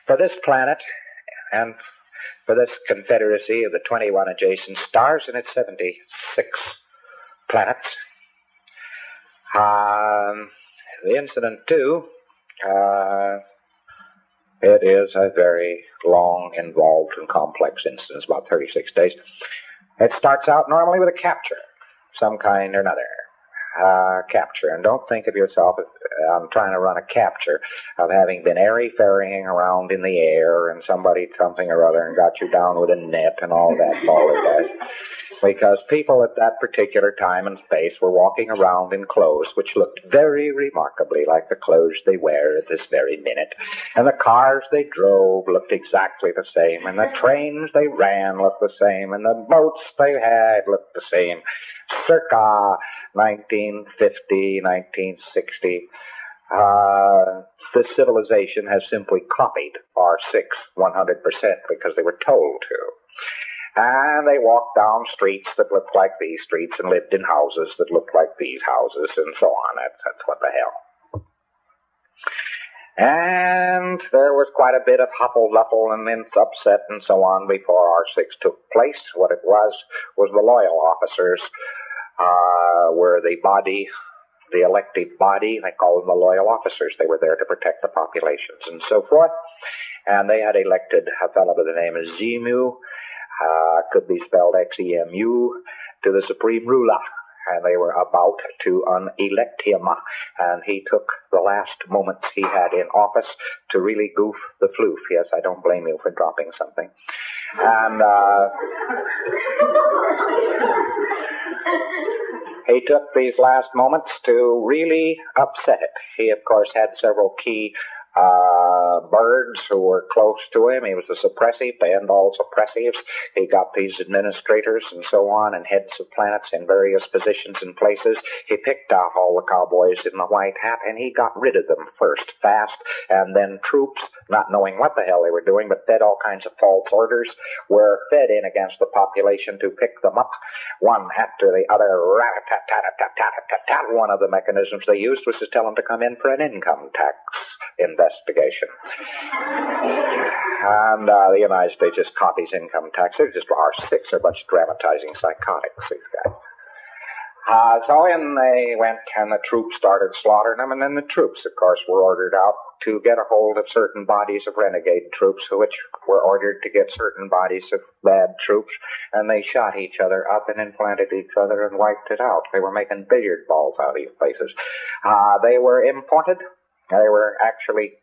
For this planet and for this confederacy of the 21 adjacent stars and its 76 planets, the incident, too, it is a very long, involved, and complex incident. It's about 36 days. It starts out normally with a capture, some kind or another. Capture. And don't think of yourself as I'm trying to run a capture of having been airy-fairying around in the air and somebody something or other and got you down with a net and all that balderdash. Because people at that particular time and space were walking around in clothes which looked very remarkably like the clothes they wear at this very minute. And the cars they drove looked exactly the same, and the trains they ran looked the same, and the boats they had looked the same. Circa 1950, 1960, this civilization has simply copied our 100% because they were told to. And they walked down streets that looked like these streets and lived in houses that looked like these houses and so on. That's what the hell. And there was quite a bit of huffle-luffle and upset and so on before R6 took place. What it was the loyal officers were the body, the elective body. They called them the loyal officers. They were there to protect the populations and so forth. And they had elected a fellow by the name of Xemu, could be spelled Xemu, to the supreme ruler. And they were about to unelect him. And he took the last moments he had in office to really goof the floof. Yes, I don't blame you for dropping something. And he took these last moments to really upset it. He, of course, had several key birds who were close to him. He was a suppressive, banned all suppressives. He got these administrators and so on and heads of planets in various positions and places. He picked out all the cowboys in the white hat, and he got rid of them first, fast, and then troops, not knowing what the hell they were doing, but fed all kinds of false orders, were fed in against the population to pick them up, one after the other. Rat-a-tat-tat-tat-tat-tat-tat. One of the mechanisms they used was to tell them to come in for an income tax investigation. And the United States just copies income tax. They're just R6. They're a bunch of dramatizing psychotics, these guys. So in they went, and the troops started slaughtering them, and then the troops, of course, were ordered out to get a hold of certain bodies of renegade troops, which were ordered to get certain bodies of bad troops, and they shot each other up and implanted each other and wiped it out. They were making billiard balls out of these places. They were imported. They were actually,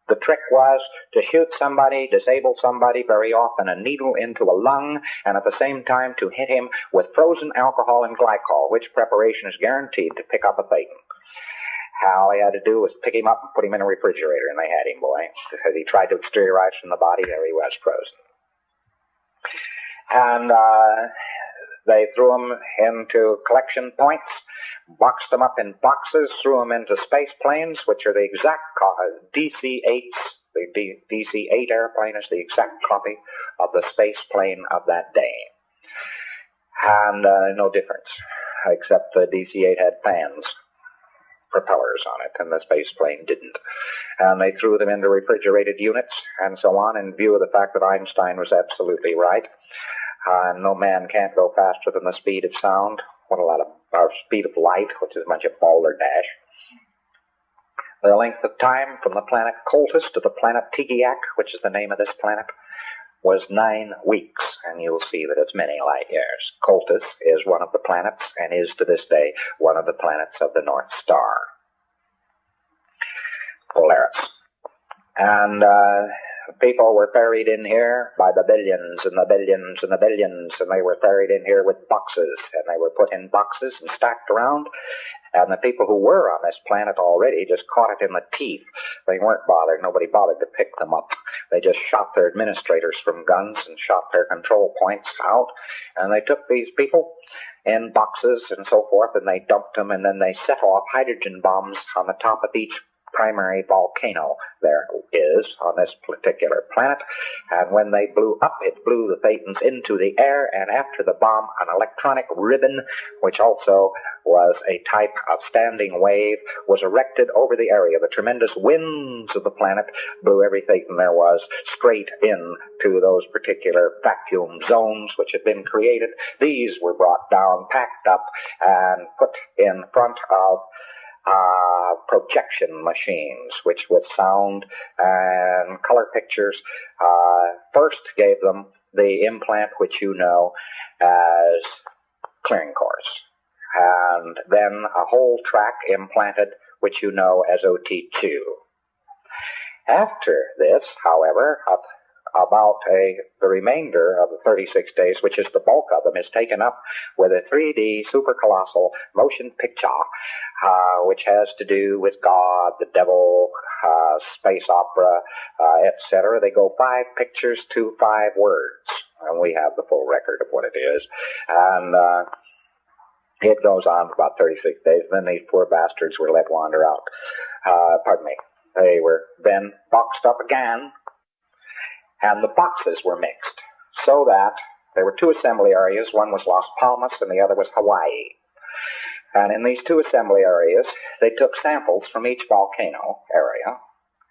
the trick was to shoot somebody, disable somebody, very often a needle into a lung, and at the same time to hit him with frozen alcohol and glycol, which preparation is guaranteed to pick up a Thetan. All they had to do was pick him up and put him in a refrigerator, and they had him, boy. As he tried to exteriorize from the body, there he was, frozen. And they threw him into collection points, boxed them up in boxes, threw them into space planes, which are the exact DC-8s. The DC-8 airplane is the exact copy of the space plane of that day. And no difference, except the DC-8 had fans, propellers on it, and the space plane didn't. And they threw them into refrigerated units and so on, in view of the fact that Einstein was absolutely right. No man can't go faster than the speed of sound. What a lot of speed of light, which is a bunch of balderdash. The length of time from the planet Coltis to the planet Tigiak, which is the name of this planet, was 9 weeks, and you'll see that it's many light years. Coltis is one of the planets, and is to this day one of the planets of the North Star, Polaris. And people were ferried in here by the billions and the billions and the billions, and they were ferried in here with boxes, and they were put in boxes and stacked around, and the people who were on this planet already just caught it in the teeth. They weren't bothered. Nobody bothered to pick them up. They just shot their administrators from guns and shot their control points out, and they took these people in boxes and so forth, and they dumped them, and then they set off hydrogen bombs on the top of each primary volcano there is on this particular planet. And when they blew up, it blew the Thetans into the air, and after the bomb, an electronic ribbon, which also was a type of standing wave, was erected over the area. The tremendous winds of the planet blew every Thetan there was straight into those particular vacuum zones which had been created. These were brought down, packed up, and put in front of projection machines, which with sound and color pictures first gave them the implant which you know as clearing course, and then a whole track implanted which you know as OT2. After this, however, about the remainder of the 36 days, which is the bulk of them, is taken up with a 3D supercolossal motion picture, which has to do with God, the devil, space opera, etc. They go 5 pictures to 5 words, and we have the full record of what it is. And it goes on for about 36 days. Then these poor bastards were let wander out. They were then boxed up again, and the boxes were mixed, so that there were 2 assembly areas. One was Las Palmas and the other was Hawaii. And in these 2 assembly areas, they took samples from each volcano area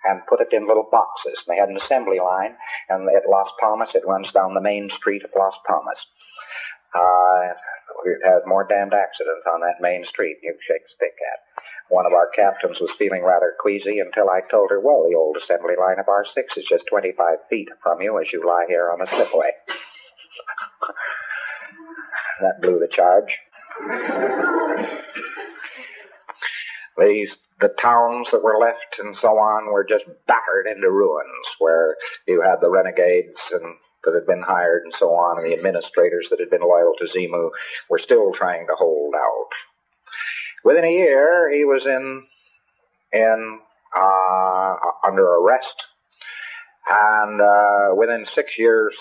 and put it in little boxes. They had an assembly line, and at Las Palmas, it runs down the main street of Las Palmas. We've had more damned accidents on that main street you shake a stick at. One of our captains was feeling rather queasy until I told her, well, the old assembly line of R6 is just 25 feet from you as you lie here on the slipway. That blew the charge. The towns that were left and so on were just battered into ruins, where you had the renegades that had been hired and so on, and the administrators that had been loyal to Zimu were still trying to hold out. Within a year, he was under arrest, and within 6 years,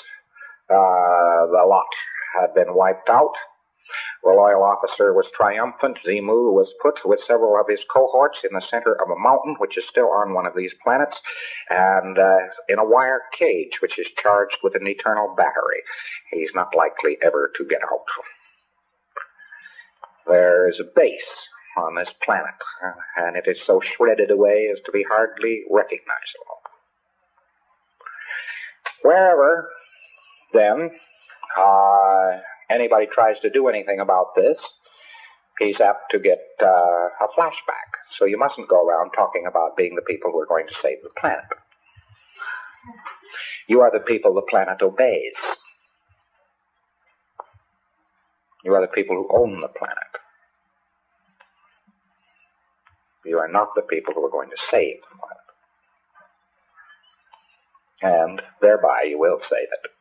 the lot had been wiped out. The loyal officer was triumphant. Zimu was put with several of his cohorts in the center of a mountain, which is still on one of these planets, and in a wire cage, which is charged with an eternal battery. He's not likely ever to get out. There is a base on this planet, and it is so shredded away as to be hardly recognizable. Wherever, then, anybody tries to do anything about this, he's apt to get a flashback. So you mustn't go around talking about being the people who are going to save the planet. You are the people the planet obeys. You are the people who own the planet. You are not the people who are going to save the planet. And thereby you will save it.